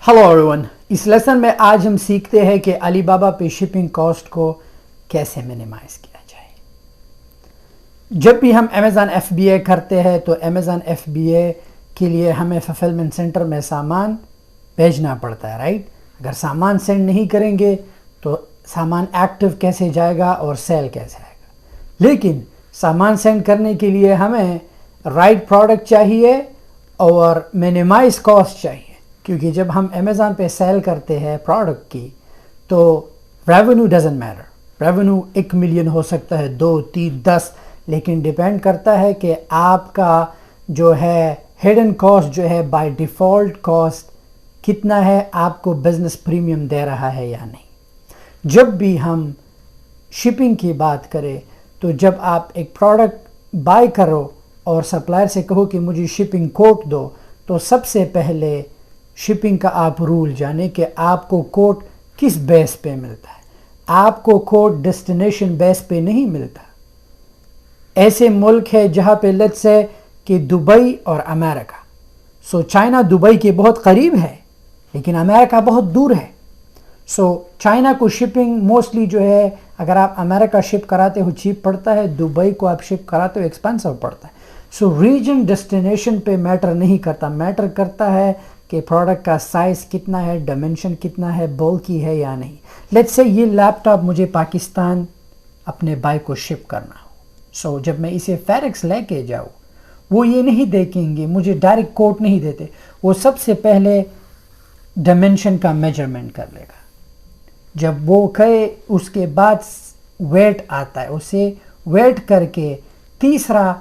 Hello everyone, इस lesson में आज हम सीखते हैं कि अली बाबा पे शिपिंग कॉस्ट को कैसे मिनिमाइज किया जाए। जब भी हम अमेज़न FBA करते हैं तो अमेज़न FBA के लिए हमें फुलफिलमेंट सेंटर में सामान भेजना पड़ता है, राइट। अगर सामान सेंड नहीं करेंगे तो सामान एक्टिव कैसे जाएगा और सेल कैसे आएगा। लेकिन सामान सेंड करने के लिए हमें राइट प्रोडक्ट चाहिए और मिनिमाइज कॉस्ट चाहिए, क्योंकि जब हम अमेज़न पे सेल करते हैं प्रोडक्ट की तो revenue doesn't matter. Revenue 1 million हो सकता है, 2, 3, 10, लेकिन डिपेंड करता है कि आपका जो है हिडन कॉस्ट जो है बाय डिफ़ॉल्ट कॉस्ट कितना है, आपको बिजनेस प्रीमियम दे रहा है या नहीं। जब भी हम शिपिंग की बात करें तो जब आप एक प्रोडक्ट बाय करो और सप्लायर से कहो कि मुझे शिपिंग कोट दो, तो सबसे पहले शिपिंग का आप रूल जाने कि आपको कोट किस बेस पे मिलता है। आपको कोट डेस्टिनेशन बेस पे नहीं मिलता। ऐसे मुल्क है जहाँ पे लेट्स से कि दुबई और अमेरिका, सो चाइना दुबई के बहुत करीब है लेकिन अमेरिका बहुत दूर है। सो चाइना को शिपिंग मोस्टली जो है, अगर आप अमेरिका शिप कराते हो चीप पड़ता है, दुबई को आप शिप कराते हो एक्सपेंसिव पड़ता है। सो रीजन डेस्टिनेशन पे मैटर नहीं करता, मैटर करता है कि प्रोडक्ट का साइज़ कितना है, डायमेंशन कितना है, बल्की है या नहीं। लेट्स से ये लैपटॉप मुझे पाकिस्तान अपने बाइक को शिप करना हो, सो जब मैं इसे फेडेक्स लेके जाऊँ वो ये नहीं देखेंगे, मुझे डायरेक्ट कोड नहीं देते। वो सबसे पहले डायमेंशन का मेजरमेंट कर लेगा। जब वो कहे उसके बाद वेट आता है, उसे वेट करके तीसरा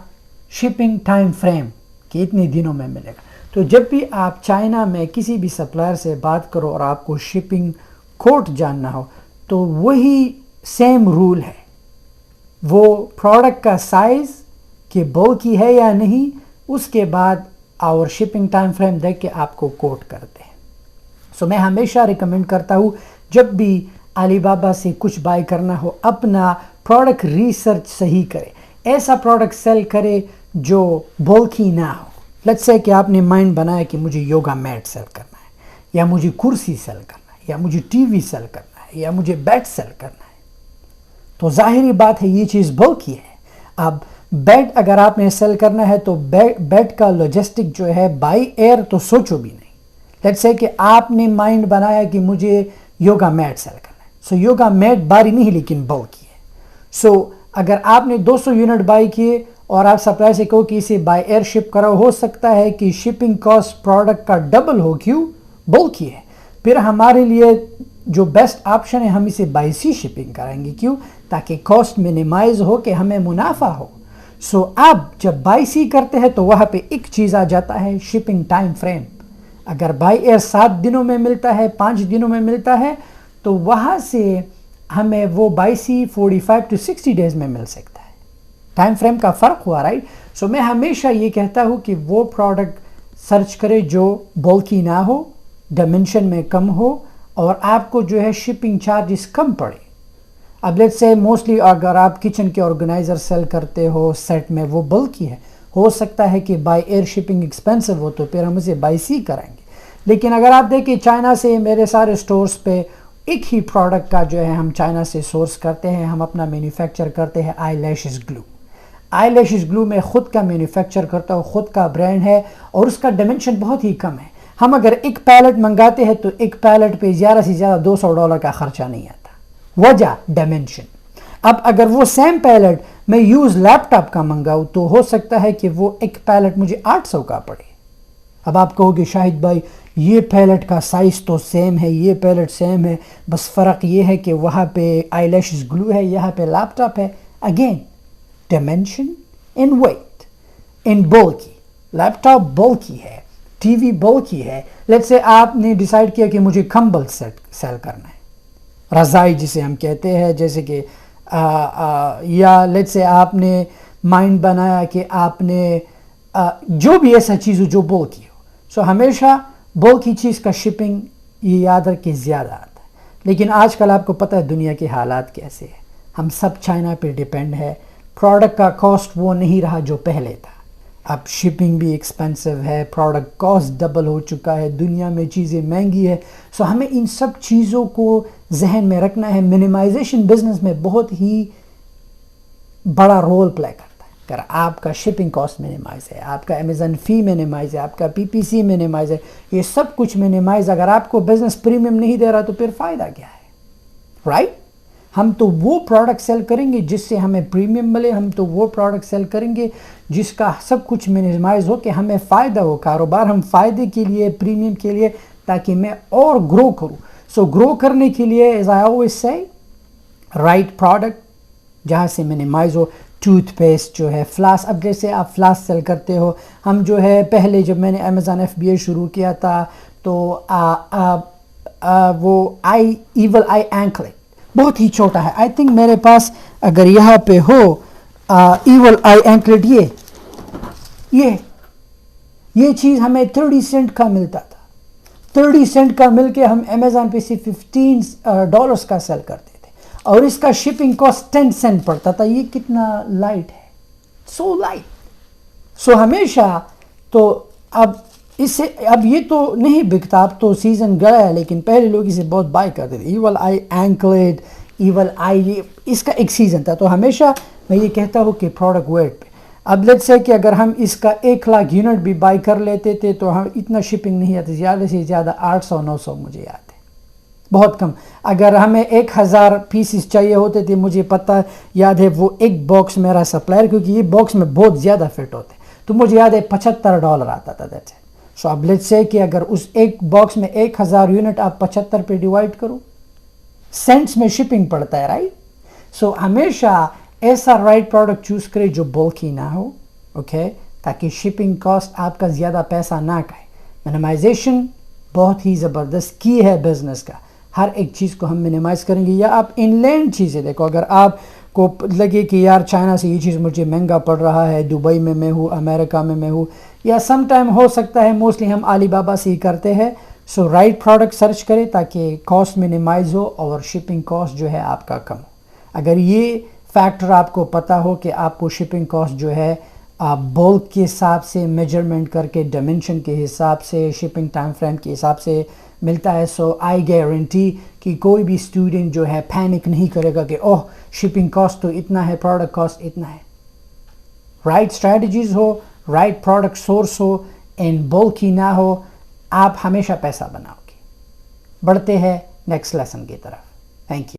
शिपिंग टाइम फ्रेम कि इतने दिनों में मिलेगा। तो जब भी आप चाइना में किसी भी सप्लायर से बात करो और आपको शिपिंग कोट जानना हो तो वही सेम रूल है। वो प्रोडक्ट का साइज़ कि बल्की है या नहीं, उसके बाद और शिपिंग टाइम फ्रेम देख के आपको कोट करते हैं। सो मैं हमेशा रिकमेंड करता हूँ जब भी अली बाबा से कुछ बाय करना हो, अपना प्रोडक्ट रिसर्च सही करे। ऐसा प्रोडक्ट सेल करे जो बल्की ना हो। लेट्स से कि आपने माइंड बनाया कि मुझे योगा मैट सेल करना है, या मुझे कुर्सी सेल करना है, या मुझे टीवी सेल करना है, या मुझे बेड सेल करना है, तो जाहिरी बात है ये चीज़ बल्की है। अब बेड अगर आपने सेल करना है तो बेड का लॉजिस्टिक जो है बाय एयर तो सोचो भी नहीं। लेट्स से कि आपने माइंड बनाया कि मुझे योगा मैट सेल करना है, सो योगा मैट भारी नहीं लेकिन बल्की है। सो अगर आपने 200 यूनिट बाय किए और आप सप्लायर से कहो कि इसे बाय एयर शिप करो, हो सकता है कि शिपिंग कॉस्ट प्रोडक्ट का डबल हो, क्यों, बल्की है। फिर हमारे लिए जो बेस्ट ऑप्शन है हम इसे बाय सी शिपिंग कराएंगे, क्यों, ताकि कॉस्ट मिनिमाइज हो कि हमें मुनाफा हो। सो अब जब बाय सी करते हैं तो वहाँ पे एक चीज़ आ जाता है शिपिंग टाइम फ्रेम। अगर बाय एयर 7 दिनों में मिलता है, 5 दिनों में मिलता है, तो वहाँ से हमें वो बाय सी 45 to 60 डेज में मिल सकता है। टाइम फ्रेम का फ़र्क हुआ, राइट। सो मैं हमेशा ये कहता हूँ कि वो प्रोडक्ट सर्च करे जो बल्की ना हो, डायमेंशन में कम हो और आपको जो है शिपिंग चार्जेस कम पड़े। अब लेट्स से मोस्टली अगर आप किचन के ऑर्गेनाइज़र सेल करते हो सेट में, वो बल्की है, हो सकता है कि बाय एयर शिपिंग एक्सपेंसिव हो, तो फिर हम उसे बाय सी कराएंगे। लेकिन अगर आप देखें चाइना से मेरे सारे स्टोर्स पे एक ही प्रोडक्ट का जो है हम चाइना से सोर्स करते हैं, हम अपना मैन्युफैक्चर करते हैं eye lashes glue. Eye lashes glue में ख़ुद का मैन्युफैक्चर करता हूँ, ख़ुद का ब्रांड है और उसका डायमेंशन बहुत ही कम है। हम अगर एक पैलेट मंगाते हैं तो एक पैलेट पे ज़्यादा से ज़्यादा $200 का खर्चा नहीं आता, वजह डायमेंशन। अब अगर वो सेम पैलेट मैं यूज़ लैपटॉप का मंगाऊँ तो हो सकता है कि वो एक पैलेट मुझे 800 का पड़े। अब आप कहोगे शाहिद भाई ये पैलेट का साइज़ तो सेम है, ये पैलेट सेम है, बस फ़र्क ये है कि वहाँ पे आई लैशेस ग्लू है, यहाँ पे लैपटॉप है। Again dimension in weight in bulky, laptop bulky है, टीवी bulky है। लेट्स से आपने डिसाइड किया कि मुझे कंबल सेल करना है, रज़ाई जिसे हम कहते हैं, जैसे कि या लेट्स से आपने माइंड बनाया कि आपने जो भी ऐसा चीज़ हो जो bulky हो। सो हमेशा bulky चीज़ का शिपिंग ये याद रख के ज़्यादा आता है। लेकिन आजकल आपको पता है दुनिया के हालात कैसे हैं, हम सब चाइना पे डिपेंड है। प्रोडक्ट का कॉस्ट वो नहीं रहा जो पहले था। اب شپنگ بھی ایکسپینسو ہے, پروڈکٹ کاسٹ ڈبل ہو چکا ہے, دنیا میں چیزیں مہنگی ہے. سو ہمیں ان سب چیزوں کو ذہن میں رکھنا ہے. منیمائزیشن بزنس میں بہت ہی بڑا رول پلے کرتا ہے. اگر آپ کا شپنگ کاسٹ منیمائز ہے, آپ کا امیزون فی منیمائز ہے, آپ کا پی پی سی منیمائز ہے, یہ سب کچھ منیمائز, اگر آپ کو بزنس پریمیم نہیں دے رہا تو پھر فائدہ کیا ہے, رائٹ؟ ہم تو وہ پروڈکٹ سیل کریں گے جس سے ہمیں پریمیم ملے, ہم تو وہ پروڈکٹ سیل کریں گے جس کا سب کچھ منیمائز ہو کہ ہمیں فائدہ ہو. کاروبار ہم فائدے کے لیے, پریمیم کے لیے, تاکہ میں اور گرو کروں. سو گرو کرنے کے لیے as I always say right product جہاں سے منیمائز ہو. ٹوتھ پیسٹ جو ہے, فلاس, اب جیسے آپ فلاس سیل کرتے ہو, ہم جو ہے پہلے جب میں نے امیزون ایف بی اے شروع کیا تھا تو وہ ایول آئی اینکلٹ بہت ہی چھوٹا ہے. آئی تھنک میرے پاس اگر یہاں پہ ہو ایول آئی اینکلٹ, یہ چیز ہمیں 30 سینٹ کا ملتا تھا. 30 سینٹ کا مل کے ہم امیزون پہ صرف $15 کا سیل کرتے تھے, اور اس کا شپنگ کاسٹ 10 سینٹ پڑتا تھا. یہ کتنا لائٹ ہے, سو لائٹ. سو ہمیشہ تو اب یہ تو نہیں بکتا, اب تو سیزن گیا ہے, لیکن پہلے لوگ اسے بہت بائی کرتے تھے. ایول آئی اینکلٹ, ایول آئی, اس کا ایک سیزن تھا. تو ہمیشہ میں یہ کہتا ہوں کہ پروڈکٹ ویٹ پہ. اب لیٹس سے کہ اگر ہم اس کا 1 لاکھ یونٹ بھی بائی کر لیتے تھے تو ہم اتنا شپنگ نہیں آتی, زیادہ سے زیادہ 800-900 مجھے آتے, بہت کم. اگر ہمیں 1000 پیسز چاہیے ہوتے تھے, مجھے پتہ یاد ہے وہ ایک باکس میرا سپلائر, کیونکہ یہ باکس میں بہت زیادہ فٹ ہوتے, تو مجھے یاد ہے $75 آتا تھا. That's it. سو اب لیٹس سے کہ اگر اس ایک باکس میں 1000 یونٹ آپ 75 پہ ڈیوائڈ کرو, سینٹس میں شپنگ پڑتا ہے, رائٹ؟ سو ہمیشہ ایسا رائٹ پروڈکٹ چوز کرے جو بلکی نہ ہو, اوکے, تاکہ شپنگ کاسٹ آپ کا زیادہ پیسہ نہ کھائے. منیمائزیشن بہت ہی زبردست کی ہے بزنس کا. ہر ایک چیز کو ہم منیمائز کریں گے. یا آپ ان لینڈ چیزیں دیکھو, اگر آپ کو لگے کہ یار چائنا سے یہ چیز مجھے مہنگا پڑ رہا ہے, دبئی میں ہوں, امریکہ میں ہوں, یا سم ٹائم ہو سکتا ہے, موسٹلی ہم علی بابا سے ہی کرتے ہیں. سو رائٹ پروڈکٹ سرچ کرے تاکہ کاسٹ منیمائز ہو اور شپنگ کاسٹ جو ہے آپ کا کم ہو. اگر یہ فیکٹر آپ کو پتہ ہو کہ آپ کو شپنگ کاسٹ جو ہے بولک کے حساب سے میجرمنٹ کر کے, ڈائمنشن کے حساب سے, شپنگ ٹائم فریم کے حساب سے ملتا ہے, سو آئی گارنٹی کہ کوئی بھی اسٹوڈنٹ جو ہے پینک نہیں کرے گا کہ اوہ شپنگ کاسٹ تو اتنا ہے, پروڈکٹ کاسٹ اتنا ہے. رائٹ اسٹریٹجیز ہو, رائٹ پروڈکٹ سورس ہو, اینڈ بولکی نہ ہو, آپ ہمیشہ پیسہ بناؤ گے. بڑھتے ہیں نیکسٹ لیسن کی طرف. Thank you.